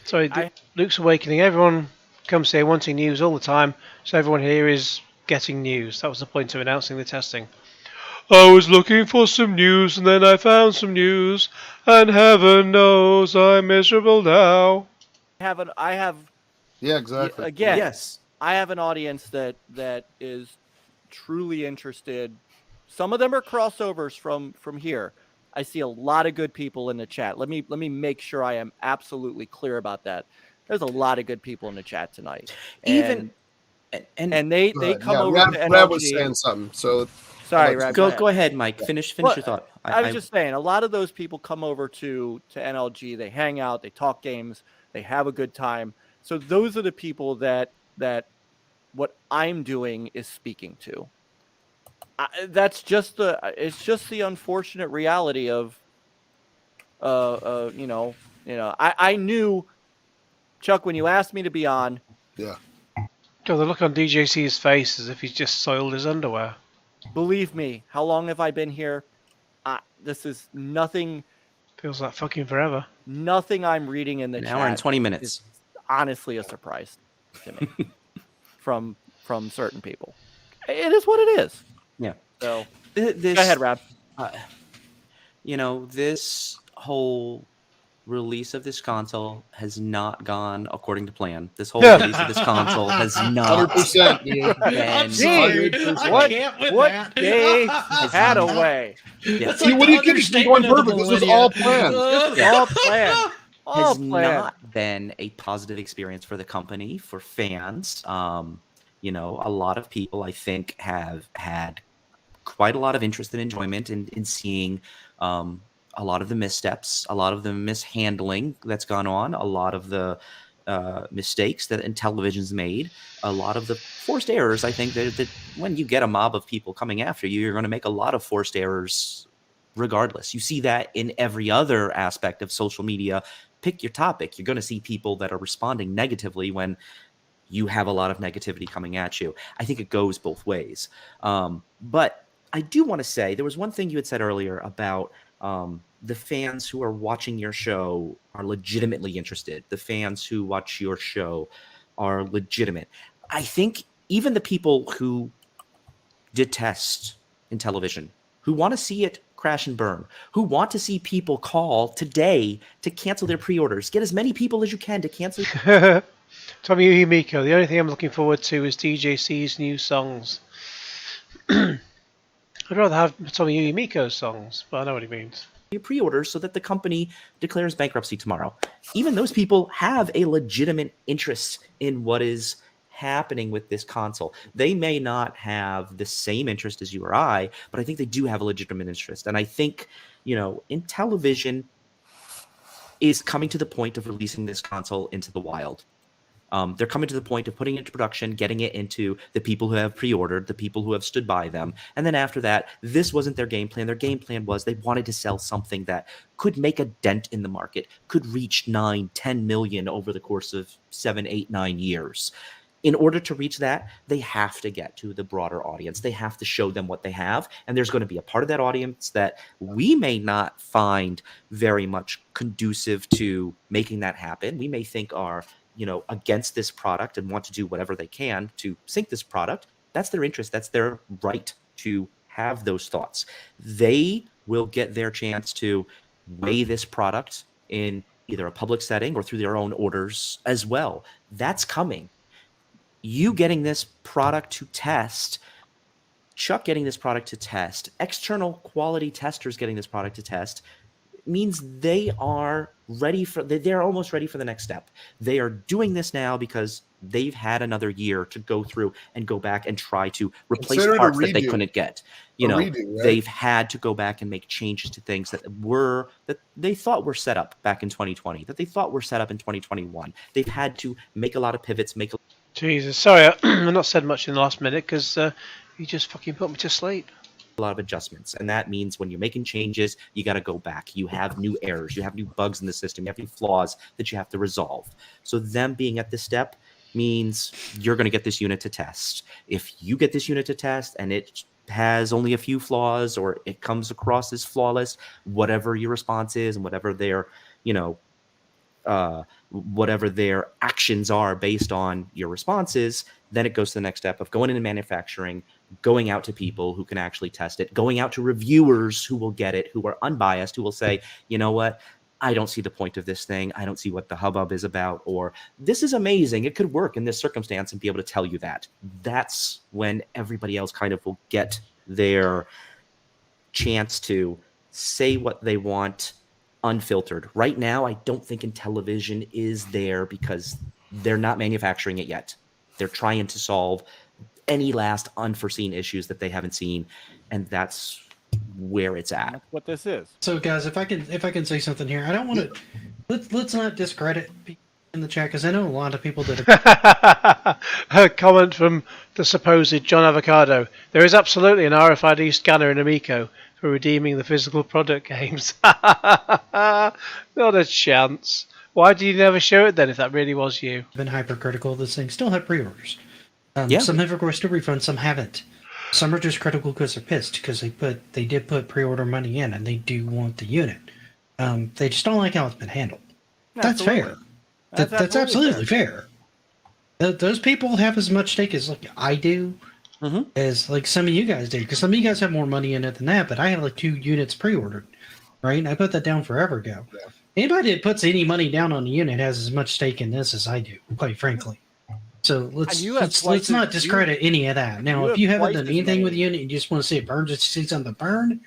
Sorry, Luke's Awakening. Everyone comes here wanting news all the time, so everyone here is getting news. That was the point of announcing the testing. I was looking for some news, and then I found some news, and heaven knows I'm miserable now. I have. Yeah, exactly. Again, yes, I have an audience that is truly interested. Some of them are crossovers from here. I see a lot of good people in the chat. Let me make sure I am absolutely clear about that. There's a lot of good people in the chat tonight. And they come over to NLG. Rab was saying something, so. Sorry, Rab. Go ahead, Mike. Finish your thought. I was just saying, a lot of those people come over to NLG. They hang out. They talk games. They have a good time. So those are the people that what I'm doing is speaking to. It's just the unfortunate reality of, I knew, Chuck, when you asked me to be on. Yeah. God, the look on DJC's face as if he's just soiled his underwear. Believe me, how long have I been here? This is nothing. Feels like fucking forever. Nothing I'm reading in the chat. An hour and 20 minutes. Is honestly a surprise to me from certain people. It is what it is. Yeah. So go ahead, Rab. This whole release of this console has not gone according to plan. This whole release of this console has not 100%, dude. What day had a way? Yeah. See, what do you get to going perfect? This was all planned. All planned. Has not been a positive experience for the company, for fans. A lot of people, I think, have had quite a lot of interest and enjoyment in seeing a lot of the missteps, a lot of the mishandling that's gone on, a lot of the mistakes that Intellivision's made, a lot of the forced errors. I think that when you get a mob of people coming after you, you're going to make a lot of forced errors regardless. You see that in every other aspect of social media. Pick your topic. You're going to see people that are responding negatively when you have a lot of negativity coming at you. I think it goes both ways. But I do want to say, there was one thing you had said earlier about the fans who are watching your show are legitimately interested. The fans who watch your show are legitimate. I think even the people who detest Intellivision, who want to see it crash and burn, who want to see people call today to cancel their pre-orders, get as many people as you can to cancel. Tommy Amico, the only thing I'm looking forward to is DJC's new songs. I'd rather have Tommy Amico's songs, but I know what he means. Your pre-orders so that the company declares bankruptcy tomorrow. Even those people have a legitimate interest in what is happening with this console. They may not have the same interest as you or I, but I think they do have a legitimate interest. And I think, Intellivision is coming to the point of releasing this console into the wild. They're coming to the point of putting it into production, getting it into the people who have pre-ordered, the people who have stood by them. And then after that, this wasn't their game plan. Their game plan was they wanted to sell something that could make a dent in the market, could reach 9, 10 million over the course of 7, 8, 9 years. In order to reach that, they have to get to the broader audience. They have to show them what they have. And there's going to be a part of that audience that we may not find very much conducive to making that happen. We may think are against this product and want to do whatever they can to sink this product. That's their interest. That's their right to have those thoughts. They will get their chance to weigh this product in either a public setting or through their own orders as well. That's coming. You getting this product to test, Chuck getting this product to test, external quality testers getting this product to test, means they are they're almost ready for the next step. They are doing this now because they've had another year to go through and go back and try to replace parts that they couldn't get. They've had to go back and make changes to things that they thought were set up back in 2020, that they thought were set up in 2021. They've had to make a lot of pivots, Jesus, sorry, I've not said much in the last minute because you just fucking put me to sleep. A lot of adjustments, and that means when you're making changes, you got to go back. You have new errors, you have new bugs in the system, you have new flaws that you have to resolve. So them being at this step means you're going to get this unit to test. If you get this unit to test and it has only a few flaws or it comes across as flawless, whatever your response is and whatever their whatever their actions are based on your responses, then it goes to the next step of going into manufacturing, going out to people who can actually test it, going out to reviewers who will get it, who are unbiased, who will say, you know what, I don't see the point of this thing. I don't see what the hubbub is about, or this is amazing. It could work in this circumstance, and be able to tell you that. That's when everybody else kind of will get their chance to say what they want unfiltered. Right now, I don't think Intellivision is there because they're not manufacturing it yet. They're trying to solve any last unforeseen issues that they haven't seen, and that's where it's at. That's what this is. So, guys, if I can say something here, I don't want to let's not discredit people in the chat because I know a lot of people that A comment from the supposed John Avocado. There is absolutely an RFID scanner in Amico for redeeming the physical product games. Not a chance. Why did you never show it then if that really was you? been hypercritical of this thing still have pre-orders. Yeah. Some have requested refunds, some haven't. Some are just critical because they're pissed because they did put pre-order money in and they do want the unit. They just don't like how it's been handled. That's fair. That's absolutely fair. Those people have as much stake as I do, as some of you guys do. Because some of you guys have more money in it than that, but I have 2 units pre-ordered, right? And I put that down forever ago. Yeah. Anybody that puts any money down on the unit has as much stake in this as I do, quite frankly. So let's not discredit any of that. Now, if you haven't done anything with the unit, you just want to see it burn, just to see something burn.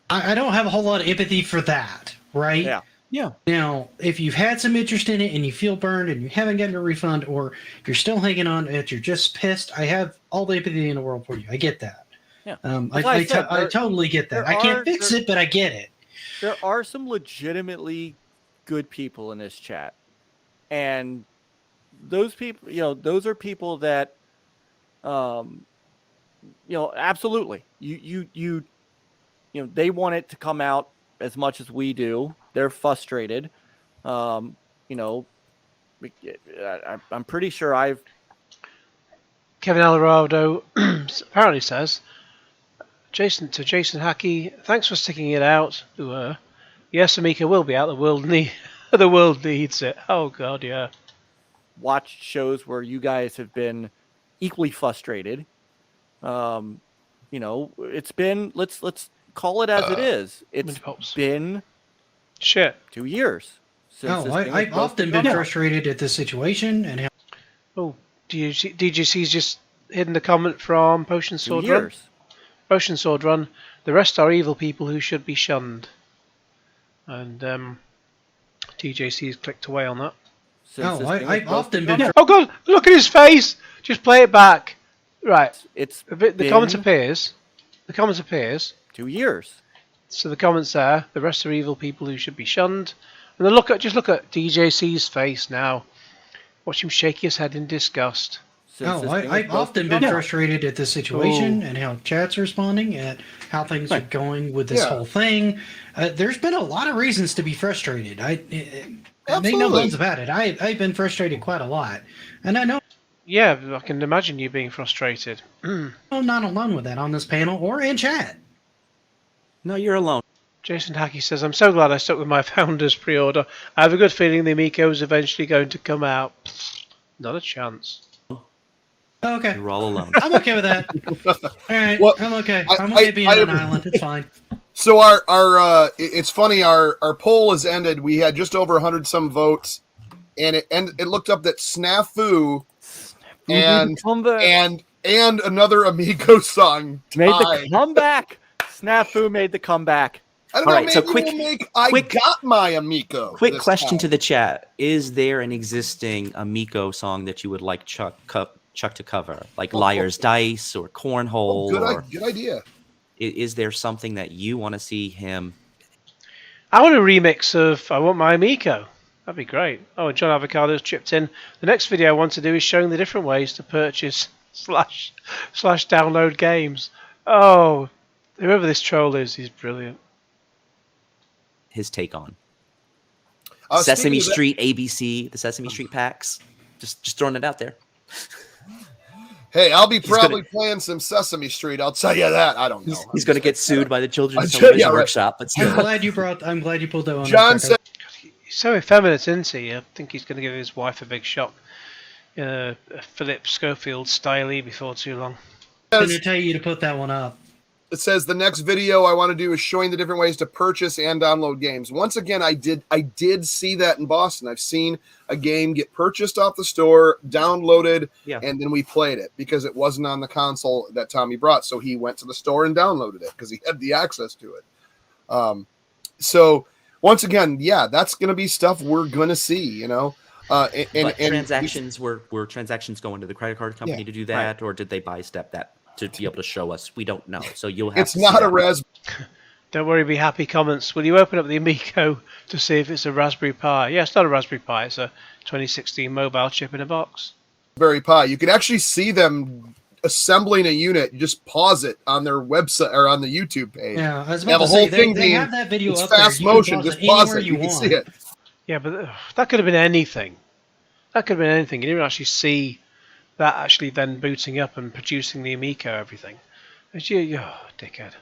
I don't have a whole lot of empathy for that, right? Yeah. Yeah. Now, if you've had some interest in it and you feel burned and you haven't gotten a refund, or you're still hanging on and you're just pissed, I have all the empathy in the world for you. I get that. Yeah. I totally get that. I can't fix it, but I get it. There are some legitimately good people in this chat, and those people, those are people that, absolutely, they want it to come out as much as we do. They're frustrated. I'm pretty sure Kevin Alvarado apparently says, Jason Hackey, thanks for sticking it out. Yes, Amico will be out. The world needs it. Oh God, yeah. Watched shows where you guys have been equally frustrated. It's been let's call it as it is. It's been shit 2 years. I've often been frustrated at this situation and how. Oh, DGC's just hidden a comment from Potion Sword Run. Potion Sword Run. The rest are evil people who should be shunned. And TJC's clicked away on that. I've often been. Oh God! Look at his face. Just play it back. Right. It's the comment appears. The comment appears. 2 years. So the comments there. The rest are evil people who should be shunned. And then just look at DJC's face now. Watch him shake his head in disgust. I've often been frustrated at this situation and how chat's responding, and how things are going with this whole thing. There's been a lot of reasons to be frustrated. I make no bones about it. I've been frustrated quite a lot, and I know. Yeah, I can imagine you being frustrated. I'm not alone with that on this panel or in chat. No, you're alone. Jason Hackey says, I'm so glad I stuck with my Founders pre-order. I have a good feeling the Amico is eventually going to come out. Not a chance. Okay. You're all alone. I'm okay with that. All right. Well, I'm okay. I'm okay being on an island. It's fine. So our it's funny, our poll has ended. We had just over 100 some votes, and it looked up that Snafu and another Amico song made the comeback. Snafu made the comeback. I don't know. Maybe so quick, got my Amico. Quick question to the chat: is there an existing Amico song that you would like Chuck to cover, like Liar's Dice or Cornhole? Good idea. Is there something that you want to see him? I want a remix of I Want My Amico. That'd be great. Oh, and John Avocado's chipped in. The next video I want to do is showing the different ways to purchase / download games. Oh, whoever this troll is, he's brilliant. His take on Sesame Street ABC, the Sesame Street packs. Just throwing it out there. Hey, I'll be probably playing some Sesame Street. I'll tell you that. I don't know. He's going to get sued by the Children's Television Workshop. But I'm glad you pulled that one. John said, he's so effeminate, isn't he? I think he's going to give his wife a big shock. Philip Schofield styley before too long. I'm going to tell you to put that one up. It says the next video I want to do is showing the different ways to purchase and download games. Once again, I did see that in Boston. I've seen a game get purchased off the store, downloaded, and then we played it because it wasn't on the console that Tommy brought. So he went to the store and downloaded it because he had the access to it. So once again, that's going to be stuff we're going to see, you know. And transactions were transactions going to the credit card company to do that, or did they buy step that to be able to show us? We don't know. So you'll have. It's not a Raspberry. Don't worry, be happy. Comments. Will you open up the Amico to see if it's a Raspberry Pi? Yeah, it's not a Raspberry Pi. It's a 2016 mobile chip in a box. Raspberry Pi. You can actually see them assembling a unit. You just pause it on their website or on the YouTube page. Yeah, I was about to say, they have that video it's up fast there. motion. Just pause it. You can see it. Yeah, but that could have been anything. That could have been anything. You didn't actually see that actually then booting up and producing the Amico everything. It's you, dickhead.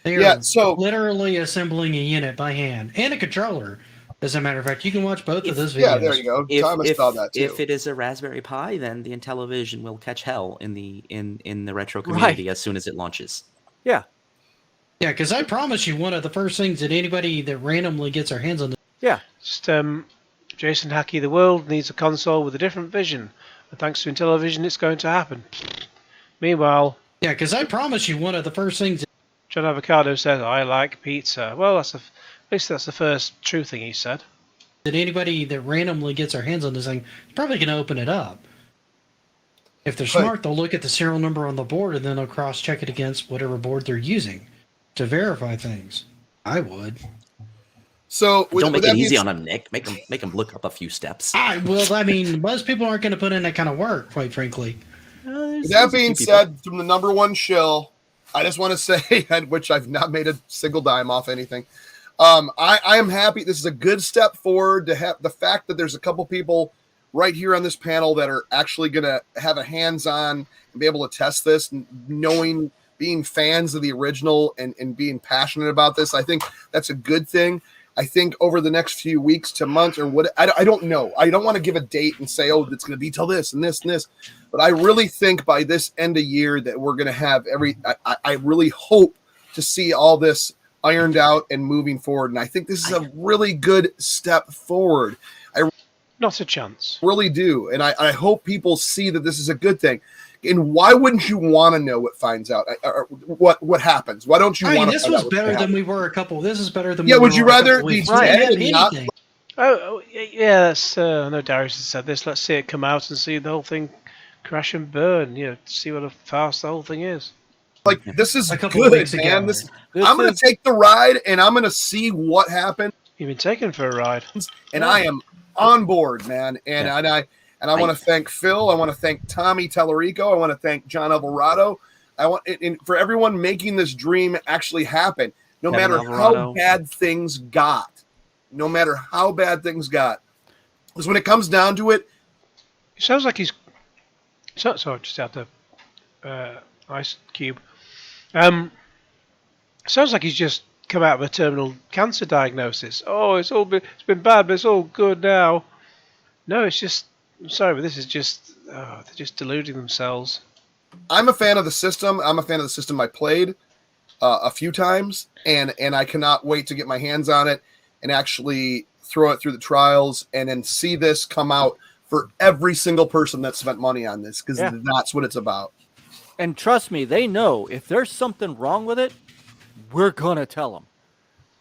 They're literally assembling a unit by hand and a controller. As a matter of fact, you can watch both of those videos. Yeah, there you go. Thomas saw that too. If it is a Raspberry Pi, then the Intellivision will catch hell in the retro community as soon as it launches. Yeah. Yeah, because I promise you, one of the first things that anybody that randomly gets their hands on this. Yeah. Just Jason Hackey, the world needs a console with a different vision. And thanks to Intellivision, it's going to happen. Meanwhile... Yeah, because I promise you, one of the first things... John Avocado says, I like pizza. Well, at least that's the first true thing he said. That anybody that randomly gets their hands on this thing is probably going to open it up. If they're smart, they'll look at the serial number on the board and then they'll cross-check it against whatever board they're using to verify things. I would. So don't make it easy on them, Nick. Make them look up a few steps. Well, I mean, most people aren't going to put in that kind of work, quite frankly. That being said, from the number one shill, I just want to say, which I've not made a single dime off anything. I am happy. This is a good step forward to have the fact that there's a couple people right here on this panel that are actually going to have a hands-on and be able to test this, knowing, being fans of the original and being passionate about this. I think that's a good thing. I think over the next few weeks to months or what, I don't know. I don't want to give a date and say, oh, it's going to be till this and this and this. But I really think by this end of year that we're going to have I really hope to see all this ironed out and moving forward. And I think this is a really good step forward. Not a chance. Really do. And I hope people see that this is a good thing. And why wouldn't you want to know what finds out? Or what happens? Why don't you want to this was better than we were a couple. This is better than would you rather be dead and not? Oh yeah, that's. I know Darius has said this. Let's see it come out and see the whole thing crash and burn. See what a farce the whole thing is. Like, this is A couple of good, weeks man. ago. I'm going to take the ride, and I'm going to see what happens. You've been taken for a ride, and I am on board, man. And I want to thank Phil. I want to thank Tommy Tellerico. I want to thank John Alvarado. I want for everyone making this dream actually happen, no matter how bad things got. No matter how bad things got, because when it comes down to it, it sounds like he's. Sorry, just out the ice cube. Sounds like he's just come out of a terminal cancer diagnosis. Oh, it's been bad, but it's all good now. No, it's just. I'm sorry, but this is just. They're just deluding themselves. I'm a fan of the system. I'm a fan of the system. I played a few times, and I cannot wait to get my hands on it and actually throw it through the trials and then see this come out for every single person that spent money on this, because that's what it's about. And trust me, they know if there's something wrong with it, we're gonna tell them,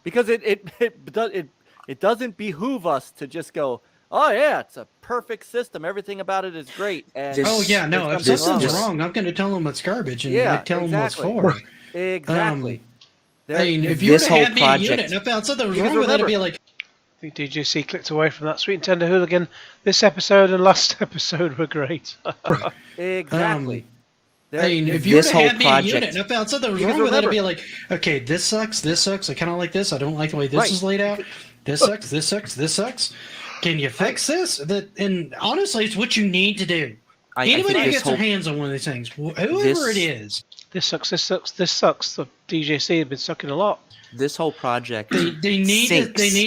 because it doesn't behoove us to just go, oh yeah, it's a perfect system, everything about it is great. And if something's wrong, I'm gonna tell them it's garbage and tell them what's for. Exactly. I mean, if you had me a unit and I found something was wrong with it, I'd be like, I think DJC clicked away from that. Sweet Nintendo Hooligan. This episode and last episode were great. Exactly. I mean, if you had me a unit and I found something was wrong with it, I'd be like, okay, this sucks. I kind of like this. I don't like the way this is laid out. This sucks. Can you fix this? And honestly, it's what you need to do. Anybody who gets their hands on one of these things, whoever it is. This sucks. The DJC have been sucking a lot. This whole project. They need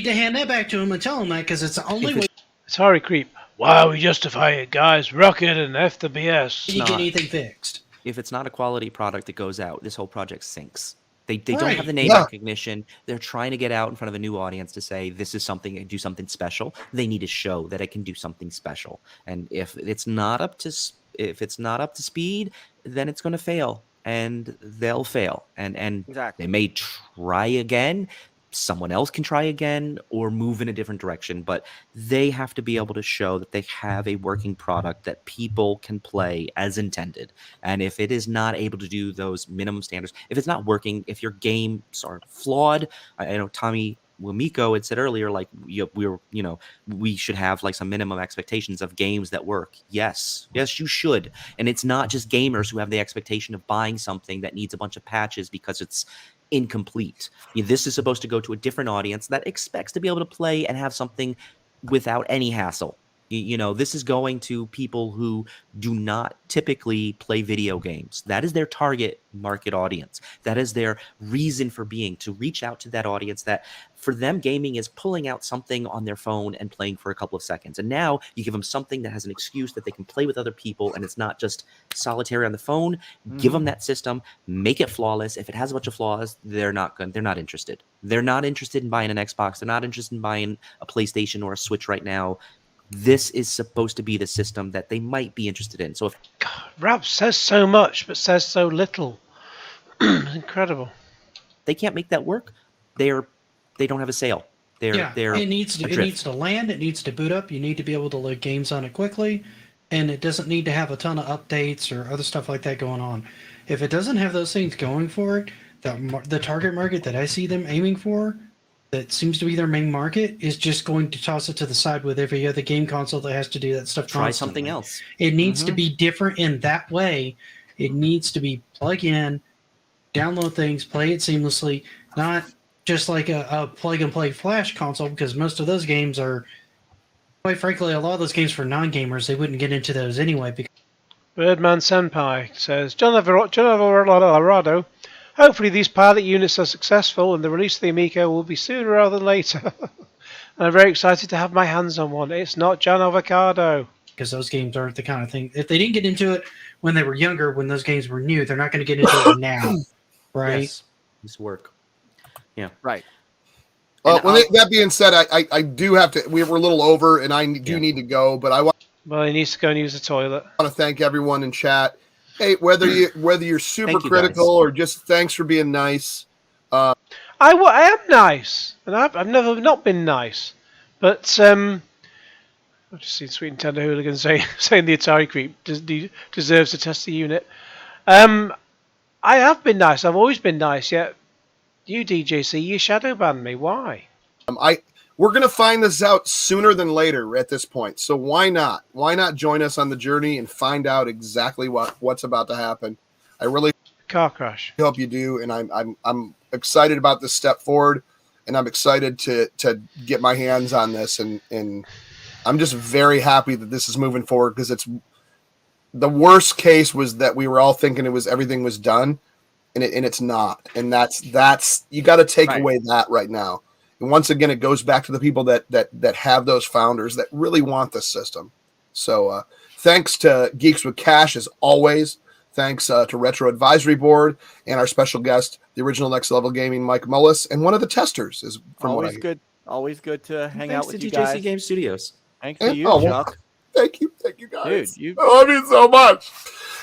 to hand that back to him and tell him that, because it's the only way. Sorry, creep. Why we justify it, guys? Rocket and F the BS. You get anything fixed. If it's not a quality product that goes out, this whole project sinks. They don't have the name recognition. They're trying to get out in front of a new audience to say this is something and do something special. They need to show that it can do something special. And if it's not up to speed, then it's going to fail. And they'll fail, and they may try again. Someone else can try again or move in a different direction, but they have to be able to show that they have a working product that people can play as intended. And if it is not able to do those minimum standards, if it's not working, if your games are flawed, I know Tommy Amico had said earlier, like we should have like some minimum expectations of games that work. Yes, you should. And it's not just gamers who have the expectation of buying something that needs a bunch of patches because it's incomplete. This is supposed to go to a different audience that expects to be able to play and have something without any hassle. This is going to people who do not typically play video games. That is their target market audience. That is their reason for being, to reach out to that audience that for them, gaming is pulling out something on their phone and playing for a couple of seconds. And now you give them something that has an excuse that they can play with other people, and it's not just solitary on the phone. Give them that system, make it flawless. If it has a bunch of flaws, they're not interested. They're not interested in buying an Xbox. They're not interested in buying a PlayStation or a Switch right now. This is supposed to be the system that they might be interested in. So if Rab says so much but says so little. Incredible. They can't make that work. They don't have a sale. It needs to land, it needs to boot up, you need to be able to load games on it quickly, and it doesn't need to have a ton of updates or other stuff like that going on. If it doesn't have those things going for it, the target market that I see them aiming for, that seems to be their main market, is just going to toss it to the side with every other game console that has to do that stuff. Try constantly. Something else. It needs to be different in that way. It needs to be plug in, download things, play it seamlessly, not just like a plug-and-play Flash console, because most of those games are, quite frankly, a lot of those games for non-gamers, they wouldn't get into those anyway. Because Birdman Senpai says, John Alvarado, hopefully these pilot units are successful and the release of the Amico will be sooner rather than later. And I'm very excited to have my hands on one. It's not John Avocado. Because those games aren't the kind of thing. If they didn't get into it when they were younger, when those games were new, they're not going to get into it now. Right? Yes. This work. Yeah. Right. That being said, I do have to, we're a little over and I do need to go, but I want. Well, he needs to go and use the toilet. I want to thank everyone in chat. Hey, whether you're super critical or just thanks for being nice. I am nice, and I've never not been nice, But I've just seen Sweet Nintendo Hooligan saying the Atari creep deserves to test the unit. I have been nice. I've always been nice. Yet you, DJC, you shadow banned me. Why? We're gonna find this out sooner than later at this point. So why not? Why not join us on the journey and find out exactly what's about to happen? I really car crash. hope you do, and I'm excited about this step forward, and I'm excited to get my hands on this, and I'm just very happy that this is moving forward, because it's the worst case was that we were all thinking everything was done, and it's not, and that's you got to take away that right now. And once again, it goes back to the people that have those founders that really want this system. So thanks to Geeks with Cash as always. Thanks to Retro Advisory Board and our special guest, the original Next Level Gaming, Mike Mullis, and one of the testers is from always good. Always good to hang out with you guys. Thanks to DJC Game Studios. Thanks to you, Chuck. Thank you guys. Dude, I love you so much.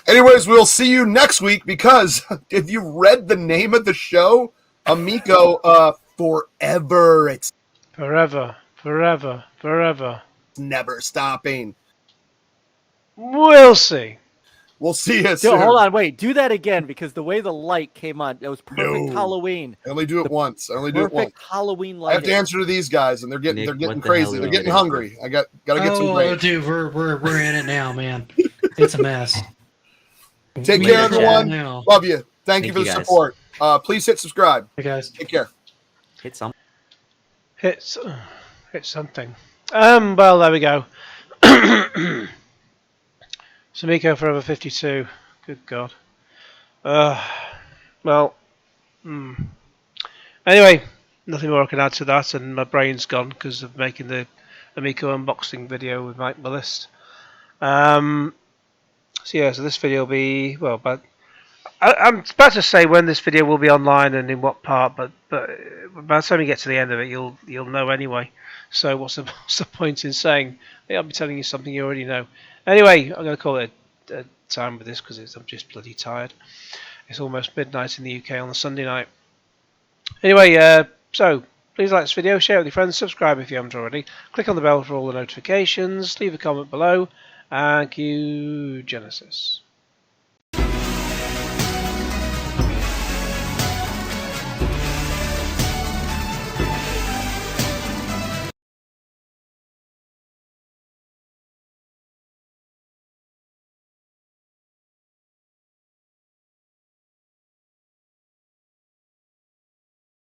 Anyways, we'll see you next week, because if you read the name of the show, Amico Forever. It's forever. never stopping. We'll see. We'll see you soon. Hold on, wait. Do that again, because the way the light came on, it was perfect Halloween. I only do it once. Perfect Halloween light. I have to answer to these guys, and they're getting crazy. They're getting hungry. I gotta get some break. Oh, dude, we're in it now, man. It's a mess. Take care, everyone. Now. Love you. Thank you for the guys. support. Please hit subscribe. Hey guys. Take care. Hit some. Hit something. Well, there we go. Amico Forever 52. Good God. Well. Anyway, nothing more I can add to that, and my brain's gone because of making the Amico unboxing video with Mike Mullis. So this video will be, well, but I'm about to say when this video will be online and in what part, but by the time you get to the end of it, you'll know anyway. So what's the point in saying? Hey, I'll be telling you something you already know. Anyway, I'm going to call it a time with this, because I'm just bloody tired. It's almost midnight in the UK on a Sunday night. Anyway, so please like this video, share it with your friends, subscribe if you haven't already, click on the bell for all the notifications, leave a comment below, and cue Genesis.